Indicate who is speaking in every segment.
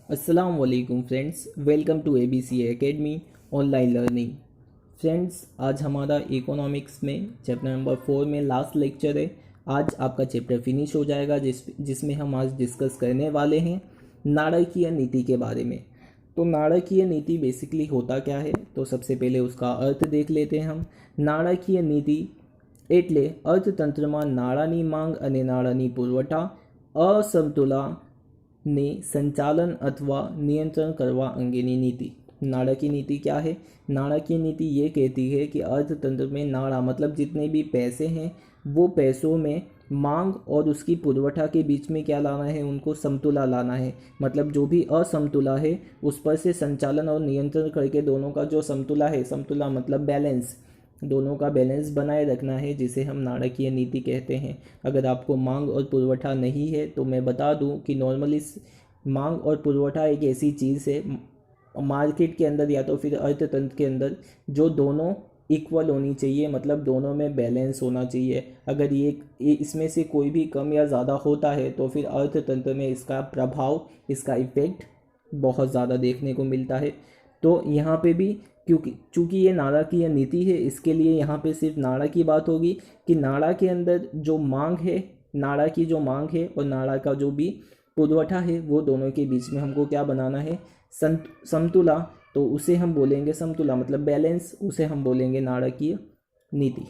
Speaker 1: अस्सलाम वालेकुम friends, welcome to ABC academy online learning. Friends, आज हमारा इकोनॉमिक्स में चैप्टर नंबर 4 में लास्ट लेक्चर है। आज आपका चैप्टर फिनिश हो जाएगा जिसमें हम आज डिस्कस करने वाले हैं नारकीय नीति के बारे में। तो नारकीय नीति बेसिकली होता क्या है, तो सबसे पहले उसका अर्थ देख लेते हैं हम। નાણાકીય નીતિ એટલે અર્થતંત્રમાં નાણાંની માંગ અને નાણાંની પુરવઠા असमतोलाને संचालन अथवा नियंत्रण करवा अंगेनी नीति। नाણાકીય नीति क्या है? नाણાકીય नीति ये कहती है कि अर्थतंत्र में नाड़ा मतलब जितने भी पैसे हैं वो पैसों में मांग और उसकी पुरवठा के बीच में क्या लाना है, उनको समतुला लाना है। मतलब जो भी असमतुला है उस पर से संचालन और नियंत्रण करके दोनों का जो समतुला है, समतुला मतलब बैलेंस, दोनों का बैलेंस बनाए रखना है, जिसे हम नाણાકીય नीति कहते हैं। अगर आपको मांग और पुरवठा नहीं है तो मैं बता दूं कि नॉर्मली मांग और पुरवठा एक ऐसी चीज़ है मार्केट के अंदर या तो फिर अर्थतंत्र के अंदर जो दोनों इक्वल होनी चाहिए, मतलब दोनों में बैलेंस होना चाहिए। अगर ये इसमें से कोई भी कम या ज़्यादा होता है तो फिर अर्थतंत्र में इसका प्रभाव, इसका इफ़ेक्ट बहुत ज़्यादा देखने को मिलता है। तो यहाँ पे भी क्योंकि चूँकि ये नाणाकीय नीति है, इसके लिए यहाँ पे सिर्फ नाड़ा की बात होगी कि नाड़ा के अंदर जो मांग है, नाड़ा की जो मांग है और नाड़ा का जो भी पुरवठा है, वो दोनों के बीच में हमको क्या बनाना है, समतुला। तो उसे हम बोलेंगे समतुला मतलब बैलेंस, उसे हम बोलेंगे नाणाकीय नीति।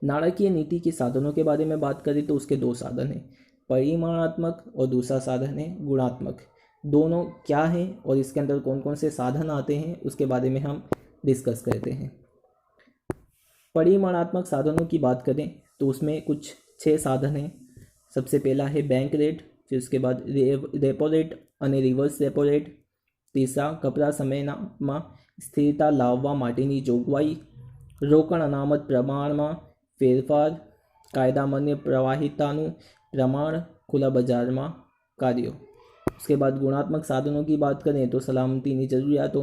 Speaker 1: नाणाकीय नीति के साधनों के बारे में बात करें तो उसके दो साधन हैं, परिमाणात्मक और दूसरा साधन है गुणात्मक। दोनों क्या हैं और इसके अंदर कौन कौन से साधन आते हैं उसके बारे में हम डिस्कस करते हैं। परिमाणात्मक साधनों की बात करें तो उसमें कुछ 6 साधन हैं। सबसे पहला है बैंक रेट, फिर उसके बाद रेपो रेट અને रिवर्स रेपो रेट, तीसरा कपड़ा समयમાં સ્થિરતા લાવવા માટેની જોગવાઈ, રોકડ અનામત પ્રમાણમાં ફેરફાર, કાયદામાન્ય પ્રવાહિતાનું પ્રમાણ, खुला બજારમાં કાર્યો। उसके बाद गुणात्मक साधनों की बात करें तो सलामतीની જરૂરિયાતો,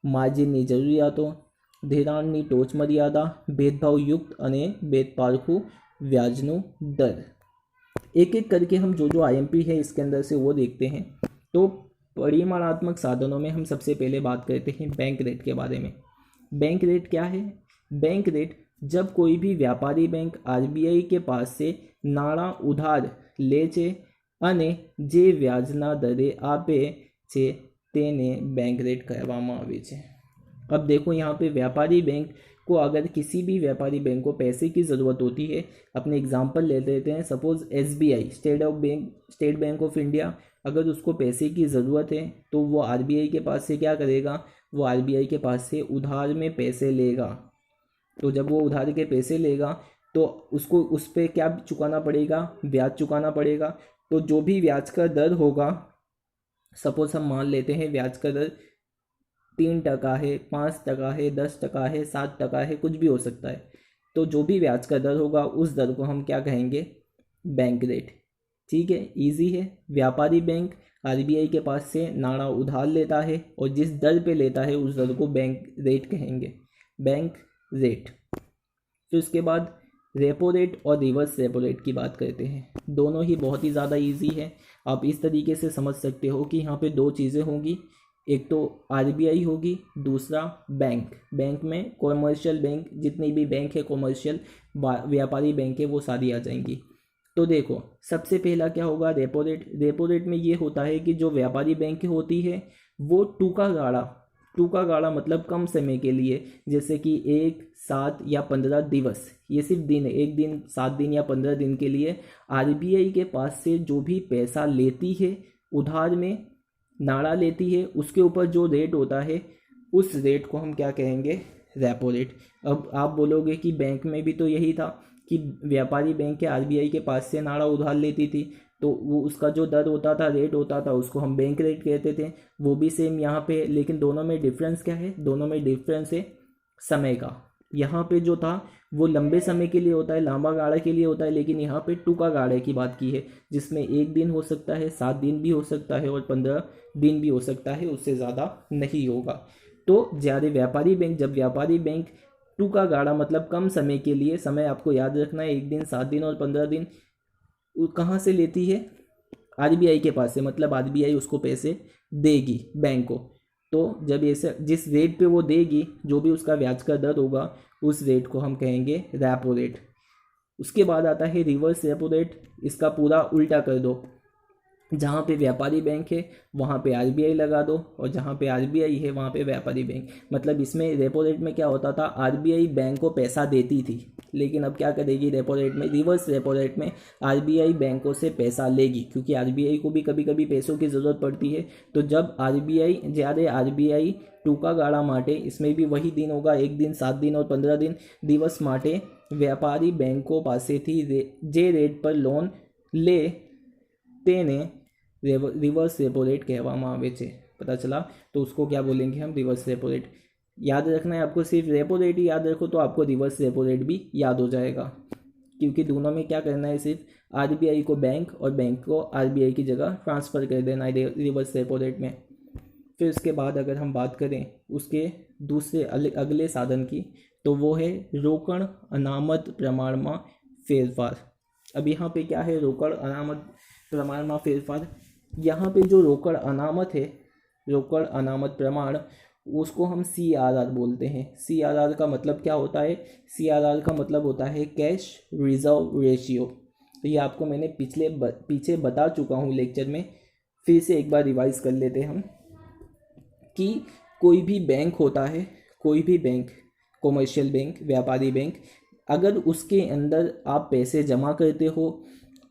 Speaker 1: માર્જિનની જરૂરિયાતો, ધિરાણની ટોચ મર્યાદા, भेदभावयुक्त અને भेदपारखू ब्याजનું दर। एक एक करके हम जो IMP है इसके अंदर से वो देखते हैं। तो परिमाणात्मक साधनों में हम सबसे पहले बात करते हैं बैंक रेट के बारे में। बैंक रेट क्या है? बैंक रेट जब कोई भी व्यापारी बैंक RBI के पास से नाણાં उधार ले છે અને જે વ્યાજના દરે આપે છે તેને बैंक रेट કહેવામાં આવે છે। अब देखो यहाँ पे व्यापारी बैंक को, अगर किसी भी व्यापारी बैंक को पैसे की ज़रूरत होती है, अपने एग्जांपल ले लेते हैं, suppose SBI state bank of India, अगर उसको पैसे की ज़रूरत है तो वो RBI के पास से क्या करेगा, वो RBI के पास से उधार में पैसे लेगा। तो जब वो उधार के पैसे लेगा तो उसको उस पर क्या चुकाना पड़ेगा, ब्याज चुकाना पड़ेगा। तो जो भी ब्याज का दर होगा, सपोज़ हम मान लेते हैं ब्याज का दर 3% है, 5% है, 10% है, 7% है, कुछ भी हो सकता है। तो जो भी ब्याज का दर होगा उस दर को हम क्या कहेंगे, बैंक रेट। ठीक है, इजी है। व्यापारी बैंक RBI के पास से नाड़ा उधार लेता है और जिस दर पे लेता है उस दर को बैंक रेट कहेंगे, बैंक रेट। फिर उसके बाद रेपो रेट और रिवर्स रेपो रेट की बात करते हैं। दोनों ही बहुत ही ज़्यादा इजी है। आप इस तरीके से समझ सकते हो कि यहाँ पे दो चीज़ें होंगी, एक तो RBI होगी, दूसरा बैंक। बैंक में कॉमर्शियल बैंक, जितनी भी बैंक है कॉमर्शियल व्यापारी बैंक है वो सारी आ जाएंगी। तो देखो सबसे पहला क्या होगा, रेपो रेट। रेपो रेट में ये होता है कि जो व्यापारी बैंक होती है वो टूका गाड़ा मतलब कम समय के लिए, जैसे कि 1, 7 या 15 दिवस, ये सिर्फ दिन है, 1 दिन, 7 दिन या 15 दिन के लिए RBI के पास से जो भी पैसा लेती है, उधार में नाड़ा लेती है, उसके ऊपर जो रेट होता है उस रेट को हम क्या कहेंगे, रेपो रेट। अब आप बोलोगे कि बैंक में भी तो यही था कि व्यापारी बैंक के RBI के पास से नाड़ा उधार लेती थी, तो वो उसका जो दर होता था, रेट होता था, उसको हम बैंक रेट कहते थे। वो भी सेम यहाँ पे, लेकिन दोनों में डिफरेंस क्या है, दोनों में डिफरेंस है समय का। यहाँ पे जो था वो लंबे समय के लिए होता है, लंबा गाड़ा के लिए होता है, लेकिन यहाँ पे टूका गाड़े की बात की है, जिसमें 1 दिन हो सकता है, 7 दिन भी हो सकता है और 15 दिन भी हो सकता है, उससे ज़्यादा नहीं होगा। तो ज़्यादा व्यापारी बैंक, जब व्यापारी बैंक टूका गाड़ा मतलब कम समय के लिए, समय आपको याद रखना है 1 दिन, 7 दिन और 15 दिन, कहाँ से लेती है, आरबीआई के पास से, मतलब आरबीआई उसको पैसे देगी बैंक को। तो जब ऐसे जिस रेट पे वो देगी, जो भी उसका ब्याज का दर होगा, उस रेट को हम कहेंगे रेपो रेट। उसके बाद आता है रिवर्स रेपो रेट। इसका पूरा उल्टा कर दो, जहाँ पे व्यापारी बैंक है वहाँ पे आरबीआई लगा दो, और जहाँ पे आरबीआई है वहाँ पे व्यापारी बैंक। मतलब इसमें रेपो रेट में क्या होता था, आरबीआई बैंक को पैसा देती थी, लेकिन अब क्या करेगी रेपो रेट में, रिवर्स रेपो रेट में आरबीआई बैंकों से पैसा लेगी, क्योंकि आरबीआई को भी कभी कभी पैसों की ज़रूरत पड़ती है। तो जब आरबीआई જ્યારે આરબીઆઈ ટૂંકા ગાળા માટે, इसमें भी वही दिन होगा, 1 दिन, 7 दिन और 15 दिन દિવસ માટે व्यापारी बैंकों પાસેથી જે રેટ પર લોન લે તેને रिवर्स रेपो रेट कहवामां आवे छे। पता चला? तो उसको क्या बोलेंगे हम, रिवर्स रेपो रेट। याद रखना है आपको, सिर्फ रेपो रेट ही याद रखो तो आपको रिवर्स रेपो रेट भी याद हो जाएगा, क्योंकि दोनों में क्या करना है, सिर्फ आरबीआई को बैंक और बैंक को आरबीआई की जगह ट्रांसफ़र कर देना है रिवर्स रेपो रेट में। फिर उसके बाद अगर हम बात करें उसके दूसरे अगले साधन की, तो वो है रोकड़ अनामत प्रमाण में फेरफार। अब यहाँ पे क्या है, रोकड़ अनामत प्रमाण में फेरफार। यहाँ पे जो रोकड़ अनामत है, रोकड़ अनामत प्रमाण, उसको हम CRR बोलते हैं। CRR का मतलब क्या होता है, CRR का मतलब होता है कैश रिजर्व रेशियो। तो ये आपको मैंने पीछे बता चुका हूँ लेक्चर में, फिर से एक बार रिवाइज कर लेते हम कि कोई भी बैंक होता है, कोई भी बैंक, कॉमर्शियल बैंक, व्यापारी बैंक, अगर उसके अंदर आप पैसे जमा करते हो,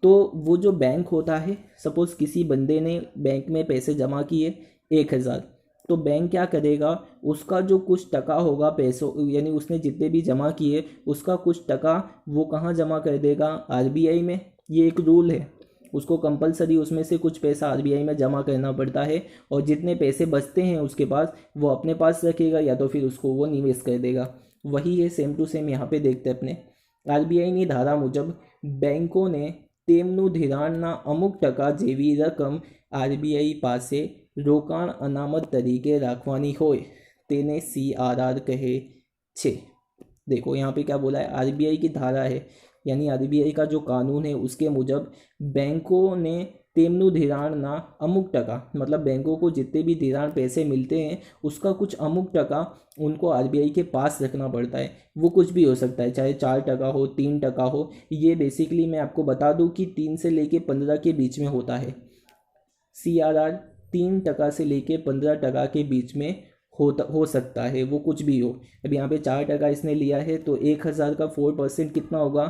Speaker 1: तो वो जो बैंक होता है, सपोज़ किसी बंदे ने बैंक में पैसे जमा किए 1000, तो बैंक क्या करेगा, उसका जो कुछ टका होगा पैसों, यानी उसने जितने भी जमा किए उसका कुछ टका वो कहाँ जमा कर देगा, आरबीआई में। ये एक रूल है, उसको कंपलसरी उसमें से कुछ पैसा आरबीआई में जमा करना पड़ता है, और जितने पैसे बचते हैं उसके पास वो अपने पास रखेगा, या तो फिर उसको वो निवेश कर देगा। वही है, सेम टू सेम यहाँ पे देखते हैं अपने। आरबीआईની ધારા મુજબ બેંકોને તેમનું ધિરાણના અમુક ટકા જેવી રકમ આરબીઆઈ પાસે રોકાણ અનામત તરીકે રાખવાની હોય તેને CRR કહે છે। देखो यहाँ पे क्या बोला है, आरबीआई की धारा है, यानी आरबीआई का जो कानून है उसके मुजब बैंकों ने तेमनु धिराणना अमुक टका, मतलब बैंकों को जितने भी धिराण पैसे मिलते हैं उसका कुछ अमुक टका उनको आरबीआई के पास रखना पड़ता है। वो कुछ भी हो सकता है, चाहे 4% हो, 3% हो। ये बेसिकली मैं आपको बता दूं कि 3 से लेके 15 के बीच में होता है। CRR 3% से लेके 15% के बीच में हो सकता है, वो कुछ भी हो। अब यहाँ पे 4% इसने लिया है, तो 1000 का 4% कितना होगा,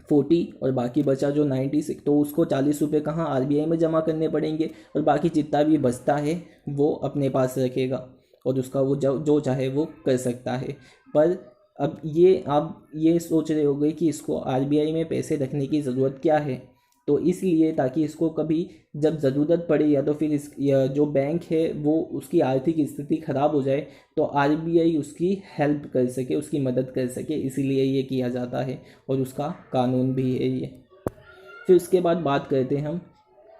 Speaker 1: 40, और बाकी बचा जो 96, तो उसको 40 रुपये कहाँ, आरबीआई में जमा करने पड़ेंगे, और बाकी जितना भी बचता है वो अपने पास रखेगा, और उसका वो जो चाहे वो कर सकता है। पर अब ये आप ये सोच रहे होंगे कि इसको आरबीआई में पैसे रखने की ज़रूरत क्या है, तो इसलिए ताकि इसको कभी जब ज़रूरत पड़े, या तो फिर जो बैंक है वो उसकी आर्थिक स्थिति ख़राब हो जाए, तो आरबीआई उसकी हेल्प कर सके, उसकी मदद कर सके, इसीलिए ये किया जाता है, और उसका कानून भी है ये। फिर उसके बाद बात करते हैं हम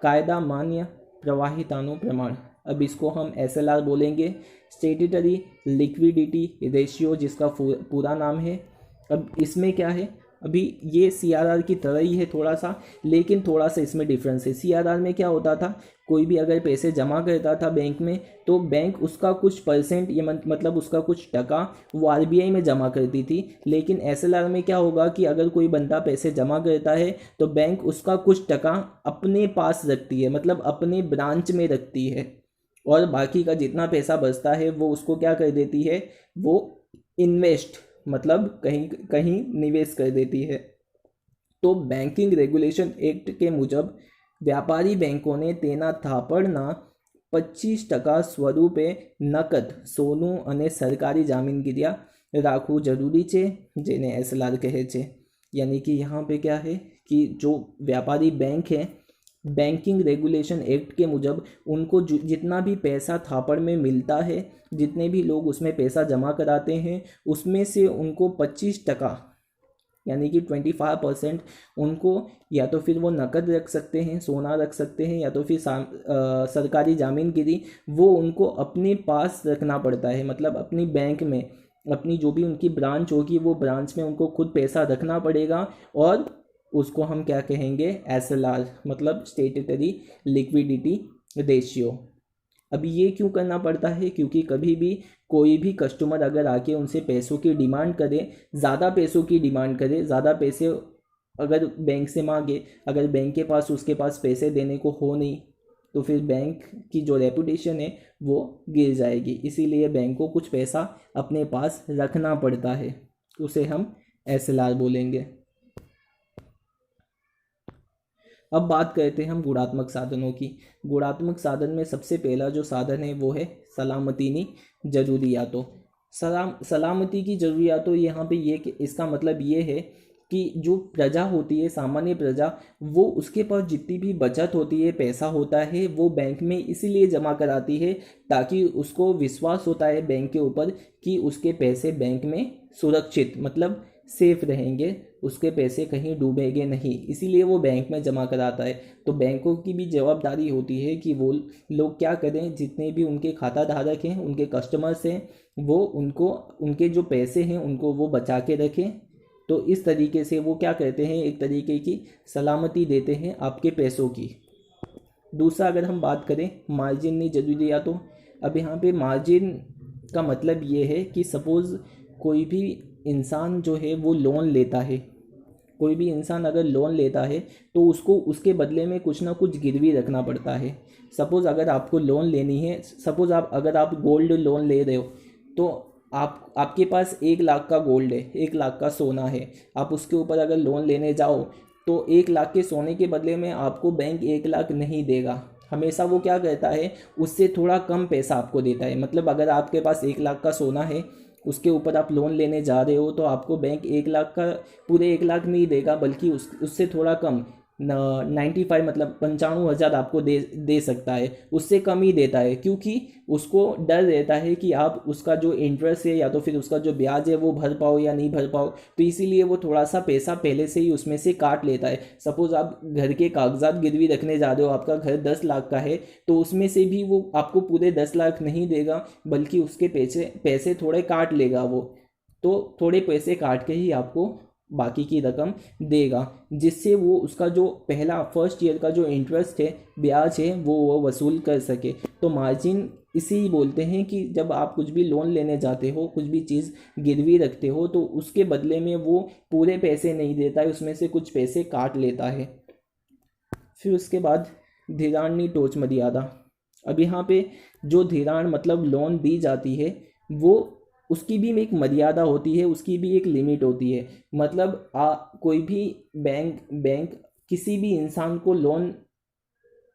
Speaker 1: कायदा मान्य प्रवाहितानु प्रमाण। अब इसको हम SLR बोलेंगे, स्टेट्यूटरी लिक्विडिटी रेशियो, जिसका पूरा नाम है। अब इसमें क्या है, अभी ये CRR की तरह ही है थोड़ा सा, लेकिन थोड़ा सा इसमें डिफरेंस है। CRR में क्या होता था, कोई भी अगर पैसे जमा करता था बैंक में, तो बैंक उसका कुछ परसेंट, ये मतलब उसका कुछ टका वो आरबीआई में जमा करती थी। लेकिन SLR में क्या होगा कि अगर कोई बंदा पैसे जमा करता है तो बैंक उसका कुछ टका अपने पास रखती है, मतलब अपने ब्रांच में रखती है, और बाकी का जितना पैसा बचता है वो उसको क्या कर देती है, वो इन्वेस्ट, मतलब कहीं कहीं निवेश कर देती है। तो बैंकिंग रेगुलेशन एक्ट के मुजब व्यापारी बैंकों ने तेना થાપણના 25% સ્વરૂપે નકદ, સોનું અને સરકારી જામીનગીરી રાખવું जरूरी છે, જેને SLR કહે છે। यानी कि यहाँ पे क्या है कि जो व्यापारी बैंक है, बैंकिंग रेगुलेशन एक्ट के मुजब उनको जितना भी पैसा थापड़ में मिलता है, जितने भी लोग उसमें पैसा जमा कराते हैं, उसमें से उनको 25%, यानी कि 25% उनको या तो फिर वो नकद रख सकते हैं, सोना रख सकते हैं, या तो फिर सरकारी जामीनगिरी, वो उनको अपने पास रखना पड़ता है। मतलब अपनी बैंक में, अपनी जो भी उनकी ब्रांच होगी वो ब्रांच में उनको खुद पैसा रखना पड़ेगा, और उसको हम क्या कहेंगे, एसएलआर, मतलब स्टेटरी लिक्विडिटी रेशियो। अब ये क्यों करना पड़ता है, क्योंकि कभी भी कोई भी कस्टमर अगर आके उनसे पैसों की डिमांड करे, ज़्यादा पैसों की डिमांड करे, ज़्यादा पैसे अगर बैंक से मांगे, अगर बैंक के पास उसके पास पैसे देने को हो नहीं, तो फिर बैंक की जो रेपुटेशन है वो गिर जाएगी। इसीलिए बैंक को कुछ पैसा अपने पास रखना पड़ता है, उसे हम एसएलआर बोलेंगे। अब बात करते हैं हम गुणात्मक साधनों की। गुणात्मक साधन में सबसे पहला जो साधन है वो है सलामती ज़रूरियातों। सलामती की ज़रूरियातों यहाँ पे ये कि इसका मतलब ये है कि जो प्रजा होती है, सामान्य प्रजा, वो उसके पास जितनी भी बचत होती है, पैसा होता है, वो बैंक में इसीलिए जमा कराती है ताकि उसको विश्वास होता है बैंक के ऊपर कि उसके पैसे बैंक में सुरक्षित, मतलब सेफ रहेंगे, उसके पैसे कहीं डूबेंगे नहीं, इसीलिए वो बैंक में जमा कराता है। तो बैंकों की भी जवाबदारी होती है कि वो लोग क्या करें, जितने भी उनके खाता धारक हैं, उनके कस्टमर्स हैं, वो उनको उनके जो पैसे हैं उनको वो बचा के रखें। तो इस तरीके से वो क्या करते हैं, एक तरीके की सलामती देते हैं आपके पैसों की। दूसरा अगर हम बात करें मार्जिन नहीं ज़रूरियातों, अब यहाँ पे मार्जिन का मतलब ये है कि सपोज़ कोई भी इंसान जो है वो लोन लेता है, कोई भी इंसान अगर लोन लेता है तो उसको उसके बदले में कुछ ना कुछ गिरवी रखना पड़ता है। सपोज़ अगर आपको लोन लेनी है, सपोज़ अगर आप गोल्ड लोन ले रहे हो, तो आपके पास 1 लाख का गोल्ड है, 1 लाख का सोना है, आप उसके ऊपर अगर लोन लेने जाओ तो 1 लाख के सोने के बदले में आपको बैंक 1 लाख नहीं देगा। हमेशा वो क्या करता है, उससे थोड़ा कम पैसा आपको देता है। मतलब अगर आपके पास 1 लाख का सोना है, उसके ऊपर आप लोन लेने जा रहे हो, तो आपको बैंक 1 लाख का पूरे 1 लाख नहीं देगा, बल्कि उससे थोड़ा कम 95, मतलब 95,000 आपको दे सकता है, उससे कम ही देता है, क्योंकि उसको डर रहता है कि आप उसका जो इंटरेस्ट है या तो फिर उसका जो ब्याज है वो भर पाओ या नहीं भर पाओ। तो इसीलिए वो थोड़ा सा पैसा पहले से ही उसमें से काट लेता है। सपोज़ आप घर के कागजात गिरवी रखने जा रहे हो, आपका घर 10 लाख का है, तो उसमें से भी वो आपको पूरे 10 लाख नहीं देगा, बल्कि उसके पैसे थोड़े काट लेगा वो। तो थोड़े पैसे काट के ही आपको बाकी की रकम देगा, जिससे वो उसका जो पहला फर्स्ट ईयर का जो इंटरेस्ट है, ब्याज है, वो वसूल कर सके। तो मार्जिन इसी बोलते हैं कि जब आप कुछ भी लोन लेने जाते हो, कुछ भी चीज़ गिरवी रखते हो, तो उसके बदले में वो पूरे पैसे नहीं देता है, उसमें से कुछ पैसे काट लेता है। फिर उसके बाद धीराणी टोच मर्यादा। अब यहाँ पे जो धीराण मतलब लोन दी जाती है, वो उसकी भी एक मर्यादा होती है, उसकी भी एक लिमिट होती है। मतलब कोई भी बैंक किसी भी इंसान को लोन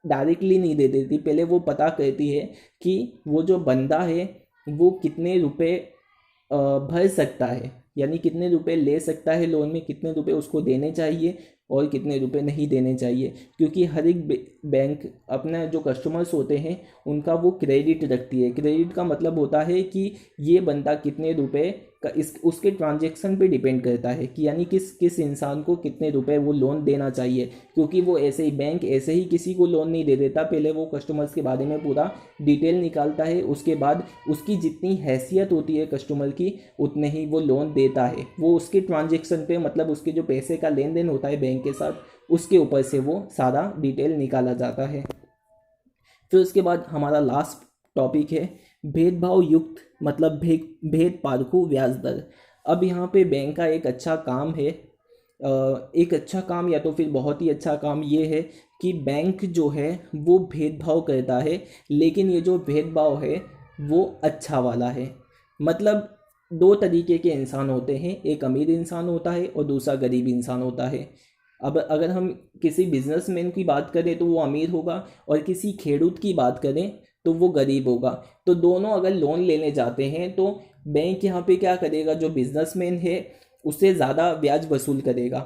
Speaker 1: डायरेक्टली नहीं दे देती, पहले वो पता करती है कि वो जो बंदा है वो कितने रुपए भर सकता है, यानी कितने रुपए ले सकता है लोन में, कितने रुपए उसको देने चाहिए और कितने रुपए नहीं देने चाहिए। क्योंकि हर एक बैंक अपना जो कस्टमर्स होते हैं उनका वो क्रेडिट रखती है। क्रेडिट का मतलब होता है कि ये बंदा कितने रुपए का उसके ट्रांजैक्शन पे डिपेंड करता है कि यानी किस इंसान को कितने रुपए वो लोन देना चाहिए। क्योंकि वो ऐसे ही बैंक ऐसे ही किसी को लोन नहीं दे देता, पहले वो कस्टमर्स के बारे में पूरा डिटेल निकालता है, उसके बाद उसकी जितनी हैसियत होती है कस्टमर की उतने ही वो लोन देता है। वो उसके ट्रांजैक्शन पे, मतलब उसके जो पैसे का लेन देन होता है बैंक के साथ, उसके ऊपर से वो सारा डिटेल निकाला जाता है। फिर उसके बाद हमारा लास्ट टॉपिक है भेदभाव युक्त, मतलब भेद पारखू ब्याज दर। अब यहाँ पे बैंक का एक अच्छा काम है, एक अच्छा काम या तो फिर बहुत ही अच्छा काम ये है कि बैंक जो है वो भेदभाव करता है, लेकिन ये जो भेदभाव है वो अच्छा वाला है। मतलब दो तरीके के इंसान होते हैं, एक अमीर इंसान होता है और दूसरा गरीब इंसान होता है। अब अगर हम किसी बिजनेसमैन की बात करें तो वो अमीर होगा, और किसी खेडूत की बात करें तो वो गरीब होगा। तो दोनों अगर लोन लेने जाते हैं तो बैंक यहाँ पे क्या करेगा, जो बिजनेसमैन है उससे ज़्यादा ब्याज वसूल करेगा,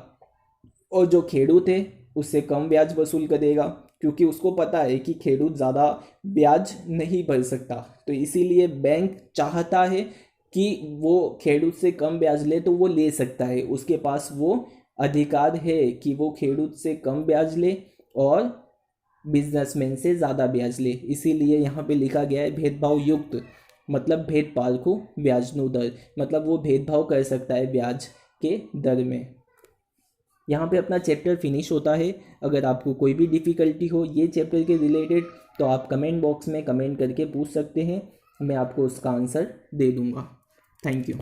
Speaker 1: और जो खेडूत है उससे कम ब्याज वसूल करेगा, क्योंकि उसको पता है कि खेडूत ज़्यादा ब्याज नहीं भर सकता। तो इसीलिए बैंक चाहता है कि वो खेडूत से कम ब्याज ले, तो वो ले सकता है, उसके पास वो अधिकार है कि वो खेडूत से कम ब्याज ले और बिजनेसमैन से ज़्यादा ब्याज ले। इसीलिए यहाँ पे लिखा गया है भेदभाव युक्त, मतलब भेद पारखू ब्याजनु दर, मतलब वो भेदभाव कर सकता है ब्याज के दर में। यहाँ पे अपना चैप्टर फिनिश होता है। अगर आपको कोई भी डिफ़िकल्टी हो ये चैप्टर के रिलेटेड तो आप कमेंट बॉक्स में कमेंट करके पूछ सकते हैं, मैं आपको उसका आंसर दे दूँगा। Thank you.